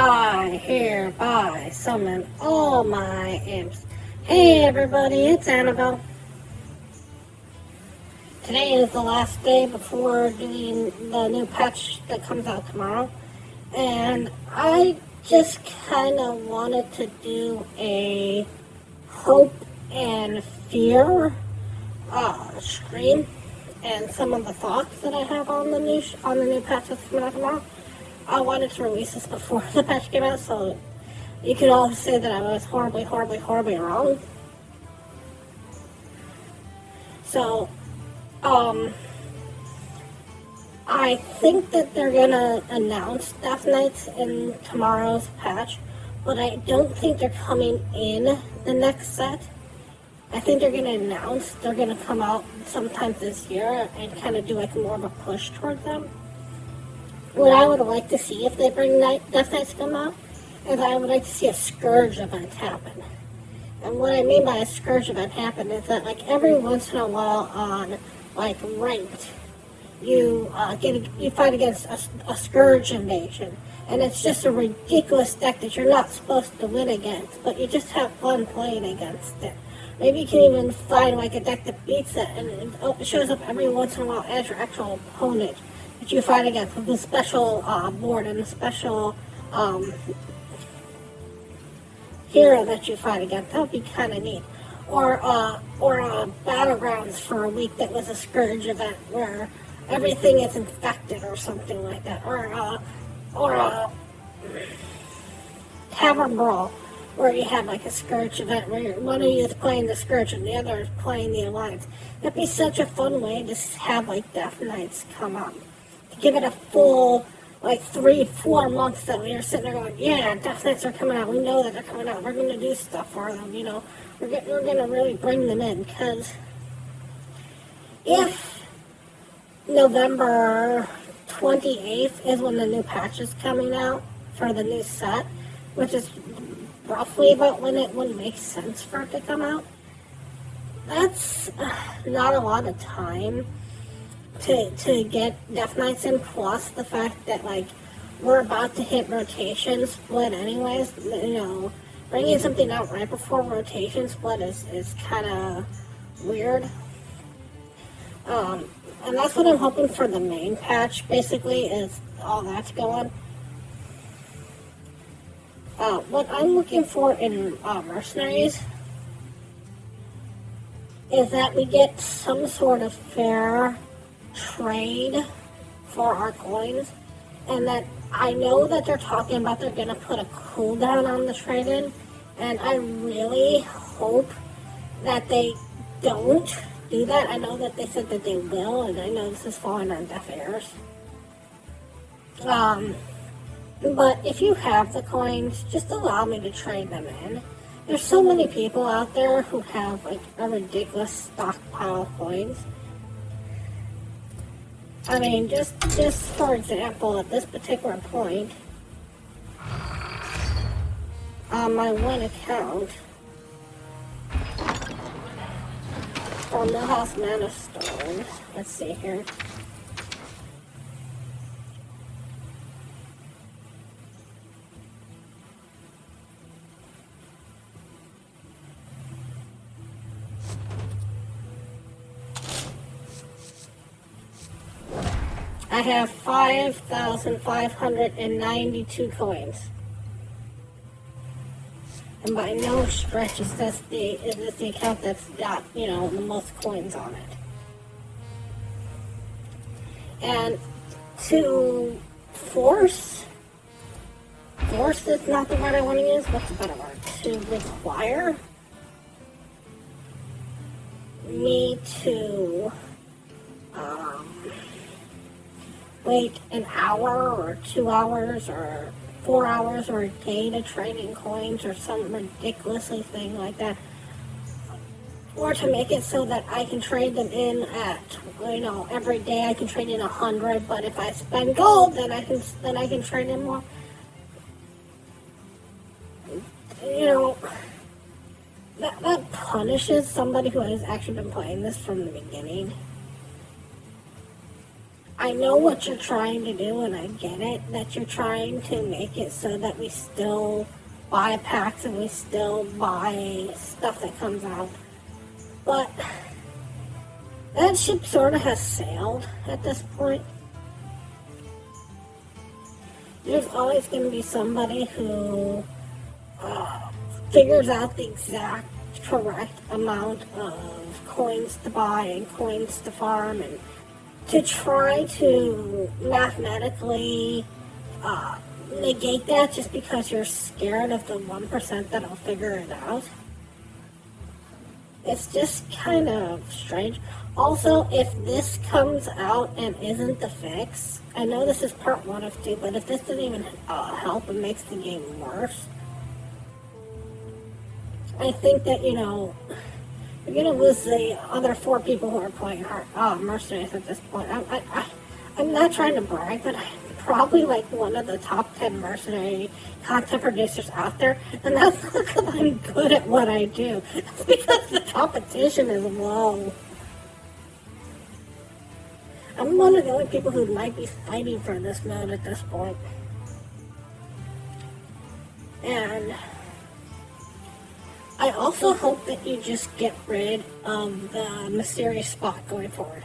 I hereby summon all my imps. Hey everybody, it's Annabelle. Today is the last day before doing the new patch that comes out tomorrow. And I just kind of wanted to do a hope and fear stream and some of the thoughts that I have on the new patch that's coming out tomorrow. I wanted to release this before the patch came out, so you could all say that I was horribly wrong. So, I think that they're gonna announce Death Knights in tomorrow's patch, but I don't think they're coming in the next set. I think they're gonna announce they're gonna come out sometime this year and kind of do like more of a push towards them. What I would like to see if they bring Death Knights come out is I would like to see a Scourge event happen. And what I mean by a Scourge event happen is that like every once in a while on like ranked, you fight against a Scourge invasion, and it's just a ridiculous deck that you're not supposed to win against, but you just have fun playing against it. Maybe you can even find like a deck that beats it, and it shows up every once in a while as your actual opponent that you fight against with the special board and the special hero that you fight against. That would be kind of neat. Or Battlegrounds for a week that was a Scourge event where everything is infected or something like that. Or a Tavern Brawl where you have like a Scourge event where one of you is playing the Scourge and the other is playing the Alliance. That'd be such a fun way to have like Death Knights come up. To give it a full like 3-4 months that we are sitting there going, yeah, Death Knights are coming out. We know that they're coming out. We're going to do stuff for them, you know. We're going to really bring them in, because if November 28th is when the new patch is coming out for the new set, which is roughly about when it would make sense for it to come out, that's not a lot of time to get Death Knights in, plus the fact that like we're about to hit rotation split anyways. You know, bringing something out right before rotation split is kind of weird. And that's what I'm hoping for the main patch, basically, is all that's going. What I'm looking for in Mercenaries is that we get some sort of fair trade for our coins, and that I know that they're talking about they're going to put a cooldown on the trade-in, and I really hope that they don't do that. I know that they said that they will, and I know this is falling on deaf ears. But if you have the coins, just allow me to trade them in. There's so many people out there who have like a ridiculous stockpile of coins. I mean, just for example, at this particular point, on my one account, from the House Mana Stone, let's see here. I have 5,592 coins. And by no stretch is this the account that's got, you know, the most coins on it. And to force is not the word I want to use, what's the better word? To require me to wait an hour or 2 hours or 4 hours or a day to trade in coins or some ridiculously thing like that, or to make it so that I can trade them in at, you know, every day I can trade in 100, but if I spend gold, then I can trade in more. You know, that punishes somebody who has actually been playing this from the beginning. I know what you're trying to do, and I get it, that you're trying to make it so that we still buy packs and we still buy stuff that comes out. But that ship sort of has sailed at this point. There's always going to be somebody who figures out the exact correct amount of coins to buy and coins to farm, and to try to mathematically negate that just because you're scared of the 1% that'll figure it out. It's just kind of strange. Also, if this comes out and isn't the fix, I know this is part 1 of 2, but if this doesn't even help and makes the game worse, I think that, you're going to lose the other 4 people who are playing Mercenaries at this point. I'm not trying to brag, but I'm probably like one of the top 10 mercenary content producers out there, and that's not because I'm good at what I do. It's because the competition is low. I'm one of the only people who might be fighting for this mode at this point. And I also hope that you just get rid of the mysterious spot going forward.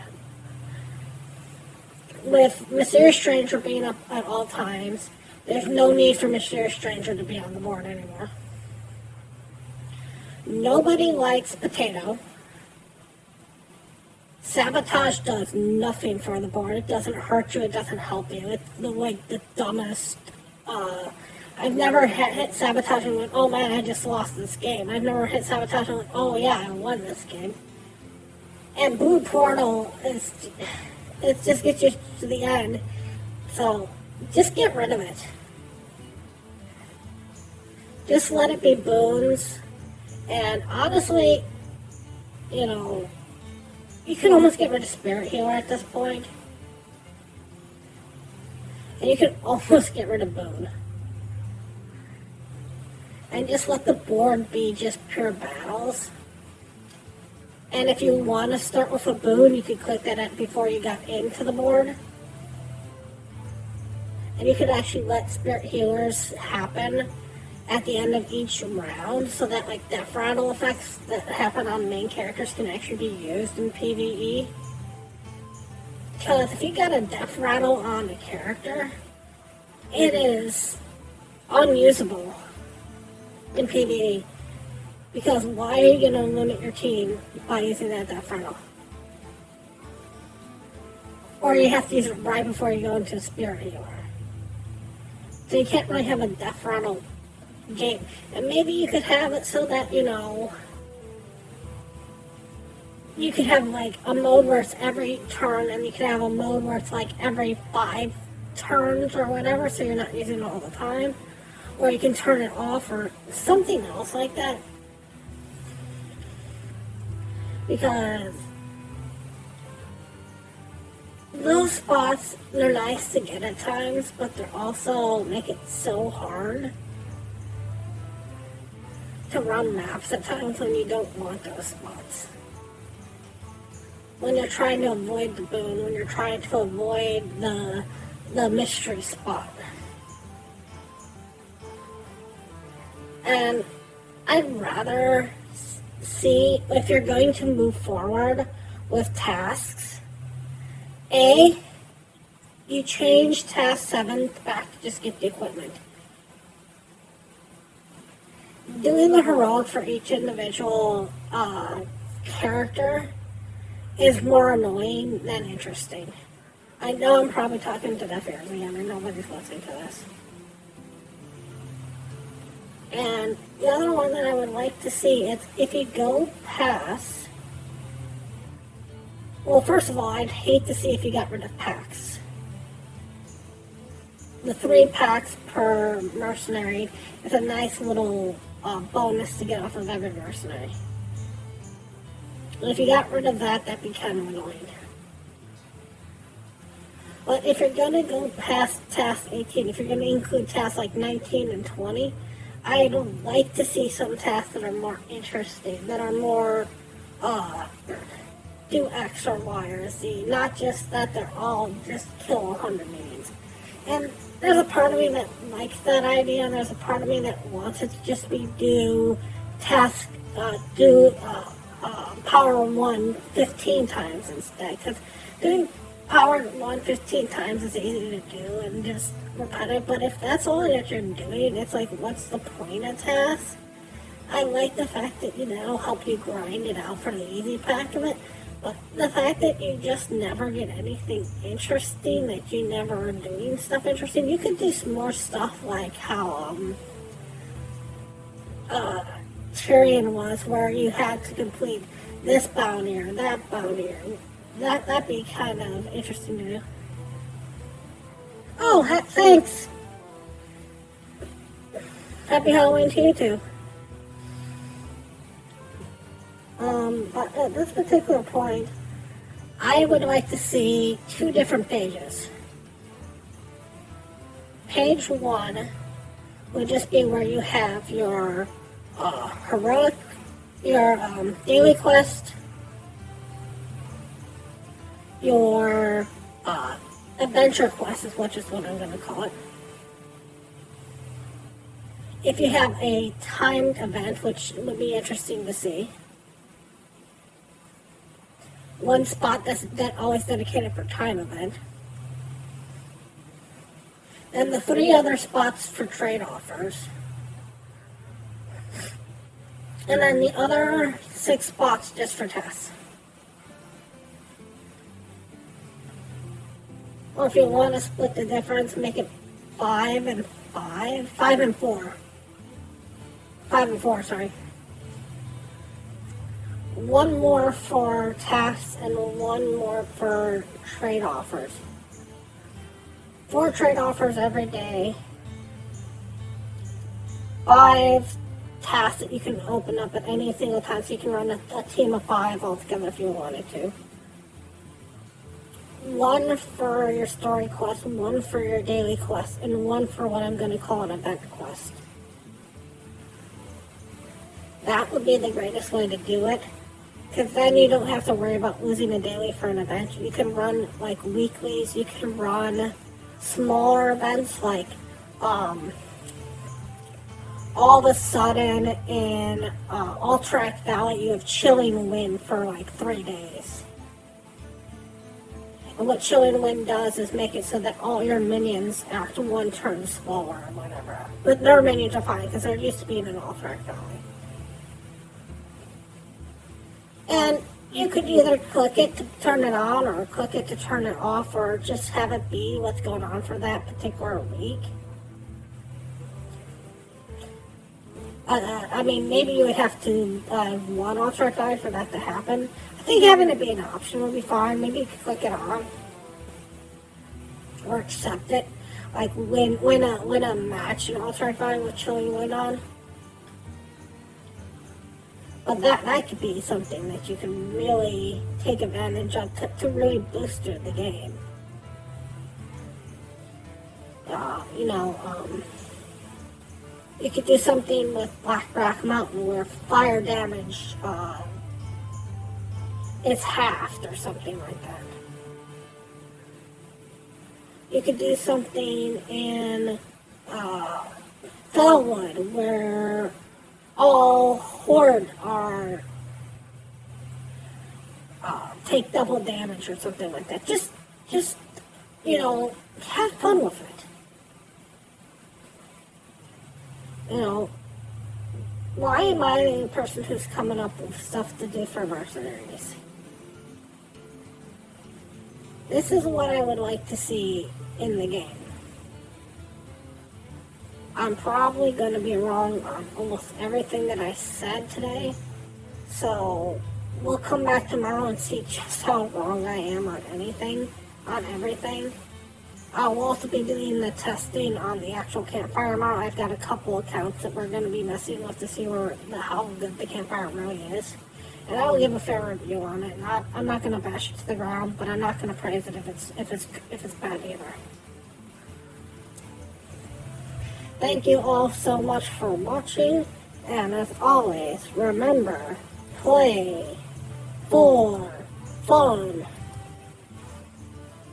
With Mysterious Stranger being up at all times, there's no need for Mysterious Stranger to be on the board anymore. Nobody likes Potato. Sabotage does nothing for the board. It doesn't hurt you, it doesn't help you. It's the dumbest. I've never hit Sabotage and went, oh man, I just lost this game. I've never hit Sabotage and went, oh yeah, I won this game. And Blue Portal it just gets you to the end. So, just get rid of it. Just let it be boons. And honestly, you can almost get rid of Spirit Healer at this point. And you can almost get rid of Boon. And just let the board be just pure battles. And if you want to start with a boon, you could click that before you got into the board. And you could actually let Spirit Healers happen at the end of each round, so that death rattle effects that happen on main characters can actually be used in PvE. Because if you got a death rattle on a character, it is unusable in PvE. Because why are you going to limit your team by using that death rattle? Or you have to use it right before you go into a Spirit Healer. So you can't really have a death rattle game. And maybe you could have it so that, you could have a mode where it's every turn, and you could have a mode where it's every 5 turns or whatever, so you're not using it all the time. Or you can turn it off or something else like that. Because those spots, they're nice to get at times, but they also make it so hard to run maps at times when you don't want those spots. When you're trying to avoid the boon, when you're trying to avoid the mystery spot. And I'd rather see, if you're going to move forward with tasks, you change task 7 back to just get the equipment. Doing the heroic for each individual character is more annoying than interesting. I know I'm probably talking to deaf ears again, and nobody's listening to this. And the other one that I would like to see is if you go past... Well, first of all, I'd hate to see if you got rid of packs. The 3 packs per mercenary is a nice little bonus to get off of every mercenary. And if you got rid of that, that'd be kind of annoying. But if you're going to go past task 18, if you're going to include tasks like 19 and 20, I'd like to see some tasks that are more interesting, that are more do X or Y or Z, not just that they're all just kill 100 minions. And there's a part of me that likes that idea, and there's a part of me that wants it to just be do task, power 1 15 times instead, because doing power 1 15 times is easy to do and just repetitive, but if that's all that you're doing, it's like, what's the point of tasks? I like the fact that, it'll help you grind it out for the easy pack of it, but the fact that you just never get anything interesting, that you never are doing stuff interesting, you could do some more stuff like how, Tyrion was, where you had to complete this bounty or that bounty, or that'd be kind of interesting to do. Oh, thanks! Happy Halloween to you too. But at this particular point, I would like to see 2 different pages. Page 1 would just be where you have your heroic, your daily quest, your adventure quest, which is what I'm going to call it. If you have a timed event, which would be interesting to see. One spot that's always dedicated for time event. And the 3 other spots for trade offers. And then the other 6 spots just for tests. Or if you want to split the difference, make it 5 and 5. 5 and 4. 5 and 4, sorry. 1 more for tasks and 1 more for trade offers. 4 trade offers every day. 5 tasks that you can open up at any single time, so you can run a team of 5 altogether if you wanted to. 1 for your story quest, 1 for your daily quest, and 1 for what I'm going to call an event quest. That would be the greatest way to do it, because then you don't have to worry about losing a daily for an event. You can run like weeklies, you can run smaller events like all of a sudden in Alterac Valley you have Chilling Wind for like 3 days. And what Chilling Wind does is make it so that all your minions act 1 turn slower or whatever. But their minions are fine because they're used to being in Alterac Valley. And you could either click it to turn it on or click it to turn it off, or just have it be what's going on for that particular week. I mean, maybe you would have to one Alterac Valley for that to happen. I think having it be an option would be fine. Maybe you could click it on or accept it. Like win a match in Alterac Valley with Chilling Wind on. But that could be something that you can really take advantage of to really boost the game. You could do something with Blackrock Mountain where fire damage is halved or something like that. You could do something in Fellwood where all Horde are take double damage or something like that. Just have fun with it. Why am I the person who's coming up with stuff to do for mercenaries? This is what I would like to see in the game. I'm probably going to be wrong on almost everything that I said today, so we'll come back tomorrow and see just how wrong I am on everything. We'll also be doing the testing on the actual campfire mount. I've got a couple accounts that we're going to be messing with to see how good the campfire really is. And I will give a fair review on it. I'm not going to bash it to the ground, but I'm not going to praise it if it's bad either. Thank you all so much for watching, and as always, remember, play for fun.